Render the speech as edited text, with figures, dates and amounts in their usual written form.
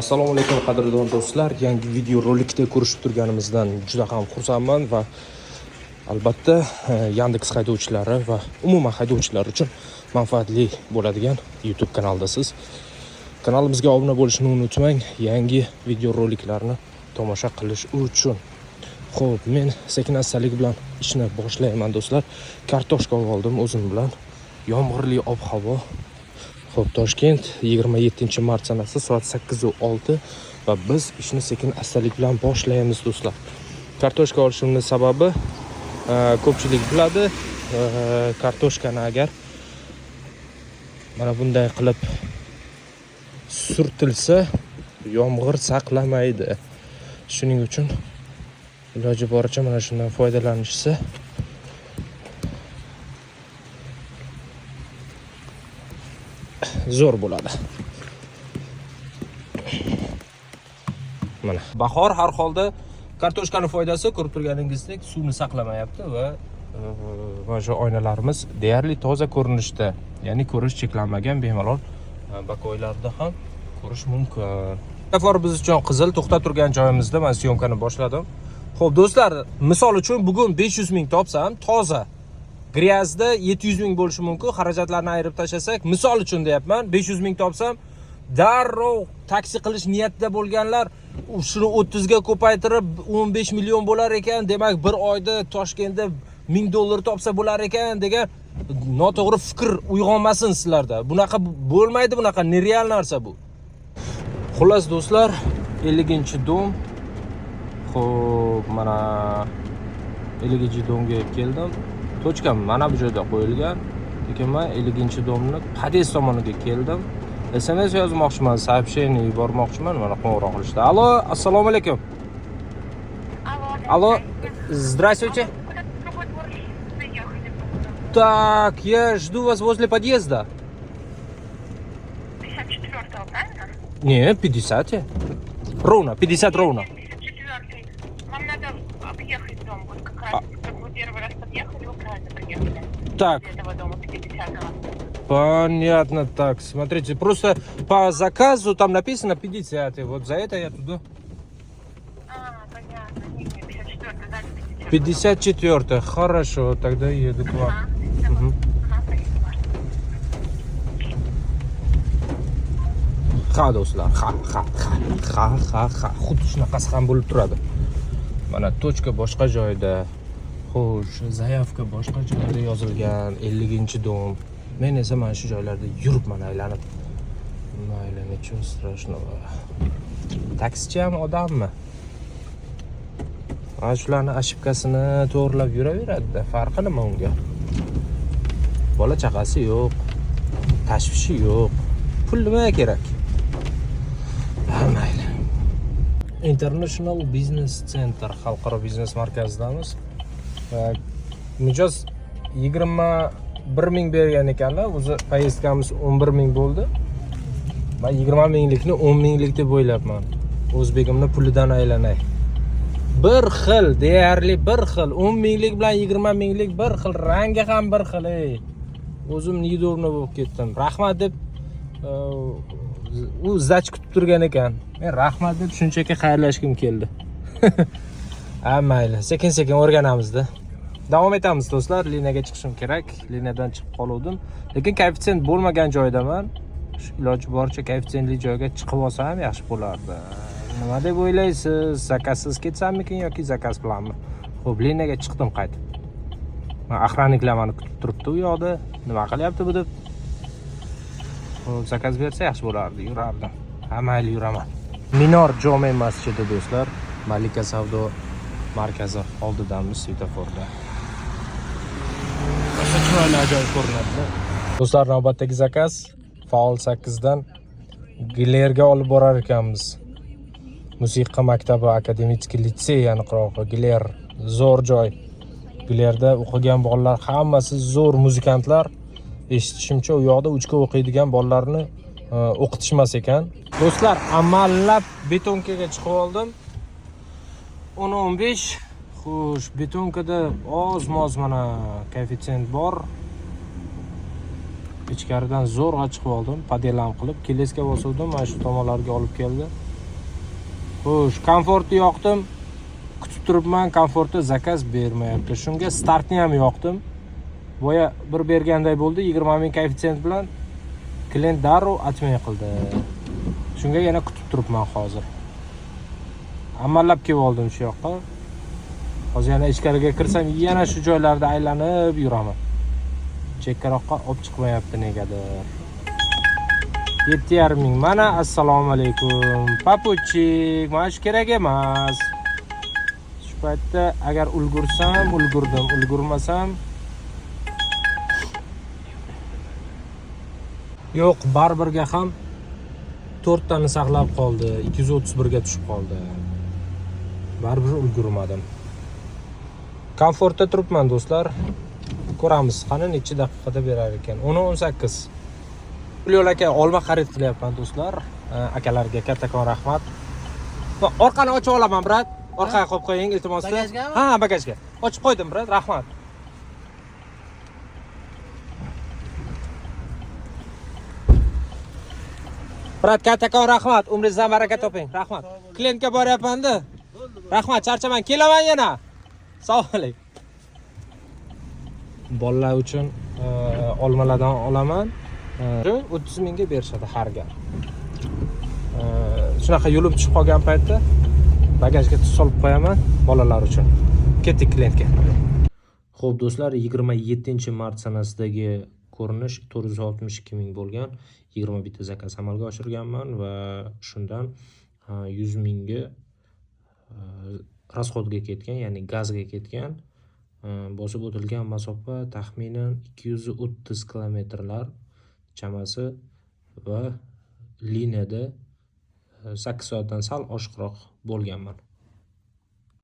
Assalomu alaykum qadrdon do'stlar. Yangi video rolikda ko'rishib turganimizdan juda ham xursandman va albatta Yandex haydovchilari va umuman haydovchilar uchun manfaatli bo'ladigan YouTube kanaldasiz. Kanalimizga obuna bo'lishni unutmang, yangi video roliklarni tomosha qilish uchun. Xo'p, men sekin-astalik bilan ishni boshlayman do'stlar. Kartoshka oldim o'zim bilan. Yomg'irli ob-havo. Xo'p, Toshkent 27-mart sanasi soat 8:06 va biz ishni sekin-astalik bilan boshlaymiz do'stlar. Kartoshka olishimning sababi ko'pchilik biladi, kartoshkani agar mana bunday qilib surtilsa, yomg'ir saqlamaydi. Shuning uchun iloji boricha mana shundan foydalanishsa zo'r bo'ladi. Mana bahor har holda kartoshkaning foydasi ko'rib turganingizdek suvni saqlamayapti va mana shu oynalarimiz deyarli toza ko'rinishda, ya'ni ko'rish cheklanmagan, bemalol bakoylarda ham ko'rish mumkin. Safar biz uchun qizil, to'xtab turgan joyimizda men syomkani boshladim. Xo'p do'stlar, misol uchun bugun 500 ming topsam, toza Gryazda 700 ming bo'lishi mumkin. Xarajatlarni ayirib tashlasak, misol uchun deyapman, 500 ming topsam, darrov taksi qilish niyatida bo'lganlar shuni 30 ga ko'paytirib 15 million bo'lar ekan, demak bir oyda Toshkentda $1000 topsa bo'lar ekan degan noto'g'ri fikr uyg'onmasin sizlarda. Bunaqa bo'lmaydi, bunaqa nereal narsa bu. Xullas do'stlar, 50-dom. Xo'p, mana 50-domga keldim. Tochkam mana bu joyda qo'yilgan. Lekin men 50-domni podest tomoniga keldim. SMS yozmoqchiman, сообщение yubormoqchiman, mana qo'ng'iroq qilishdi. Alo, assalomu alaykum. Алло, здравствуйте. Так, я жду вас возле подъезда. 54-го, правильно? Не, 50. Ровно, 50 ровно. 54-й. Вам надо объехать дом. Вот как раз, как вы первый раз подъехали, вы правильно приехали. Так. До этого дома 50-го. Понятно, так, смотрите, просто по заказу там написано 50, вот за это я туда. Понятно. Не, 54-й, да, 50. 54, хорошо, тогда еду к вам. Угу. Ha do'stlar, ha. Xuddi shunaqasi ham bo'lib turadi. Mana tochka boshqa joyda, xo'sh, zayavka boshqa joyda yozilgan, 50-dom. Men esa mana shu joylarda yuribman aylanib. Mayli, nechun strashnovo. Taksichi ham odammi? Mana shularning ashibkasini to'g'rilab yuraveradi-da, farqi nima unga? Bola chaqasi yo'q, tashvishi yo'q. Pul nima kerak? Mayli. International Business Center xalqaro biznes markazidamiz. Mijoz 21 ming bergan ekanlar, o'zi poyezdkamiz 11 ming bo'ldi. Men 20 minglikni 10 minglik deb o'ylabman. O'zbegimni pulidan aylanay. Bir xil, deyarli bir xil. 10 minglik bilan 20 minglik bir xil, rangi ham bir xil. O'zim nidovni bo'lib ketdim. Rahmat deb u zach kutib turgan ekan. Men rahmat deb shunchaki xayrlashkim keldi. Mayli, sekin-sekin o'rganamiz-da. Davom etamiz do'stlar. Liniyaga chiqishim kerak. Liniyadan chiqib qoldim. Lekin koeffitsient bo'lmagan joydaman. Shu iloji boricha koeffitsiyentli joyga chiqib olsam yaxshi bo'lardi. Nima deb o'ylaysiz? Zakazsiz ketsammikin yoki zakaz bilanmi? Xo'p, liniyaga chiqdim qaytib. Охранникlar meni kutib turibdi u yoqda. Nima qilyapti bu deb. Zakaz bersa yaxshi bo'lardi, yurardim. Mayli, yuraman. Minor jome masjidi do'stlar. Malika savdo markazi oldidamiz, svetoforda. Chiroyli ajoyib ko'rinadi. Do'stlar, navbatdagi zakaz Faol 8 dan Gilerga olib borar ekanmiz. Musiqa maktabi, akademik litsey, aniqrog'i Giler zo'r joy. Gilerda o'qigan bolalar hammasi zo'r muzikantlar. Eshitishimcha u yoqda 3 ga o'qiydigan bolalarni o'qitishmas ekan. Do'stlar, amallab betonkaga chiqib oldim. 10-15. Xo'sh, betonkada oz-moz mana koeffitsient bor. Ichkaridan zo'rg'a chiqib oldim, padelam qilib, kelesga bosuvdim, mana shu tomonlarga olib keldi. Xo'sh, komfortni yoqdim. Kutib turibman, komfortda zakaz bermayapti. Shunga startni ham yoqdim. Boya bir berganday bo'ldi, 20 ming koeffitsient bilan klient darrov atmay qildi. Shunga yana kutib turibman hozir. Amallab kelib oldim shu yoqqa. Hozir yana ichkariga kirsam, yana shu joylarda aylanib yuraman. Chekkaroqqa olib chiqmayapti negadir. 7,5 ming. Mana assalomu alaykum. Papuchik, mana shu kerak emas. Shu paytda agar ulgursam, ulgurdim, ulgurmasam yo'q, baribirga ham 4 tani saqlab qoldi. 231 ga tushib qoldi. Baribir ulgurmadim. Komfortda turibman do'stlar. Ko'ramiz, qani necha daqiqada berar ekan. 10:18. Yo'l aka, olma xarid qilyapman do'stlar. Akalarga kattakon rahmat. Orqani ochib olaman, brat. Orqaga qo'yib qo'ying, iltimos. Bagajgami? Ha, bagajga. Ochib qo'ydim, brat. Rahmat. Brat, kattakon rahmat. Umringizdan baraka toping. Rahmat. Klientga boryapman-da. Rahmat, charchaman. Kelaman yana. Assalomu alaykum. Bolalar uchun olmalardan olaman. 30 mingga berishadi har gal. Shunaqa yo'lim tushib qolgan paytda bagajga solib qo'yaman bolalar uchun. Ketdik klientga. Xo'p do'stlar, 27-mart sanasidagi ko'rinish 462 ming bo'lgan. 21 ta zakaz amalga oshirganman va shundan 100 mingga rasxodga ketgan, ya'ni gazga ketgan. Bosib o'tilgan masofa taxminan 230 kilometrlar chamasi va liniyada 8 soatdan sal oshiqroq bo'lganman.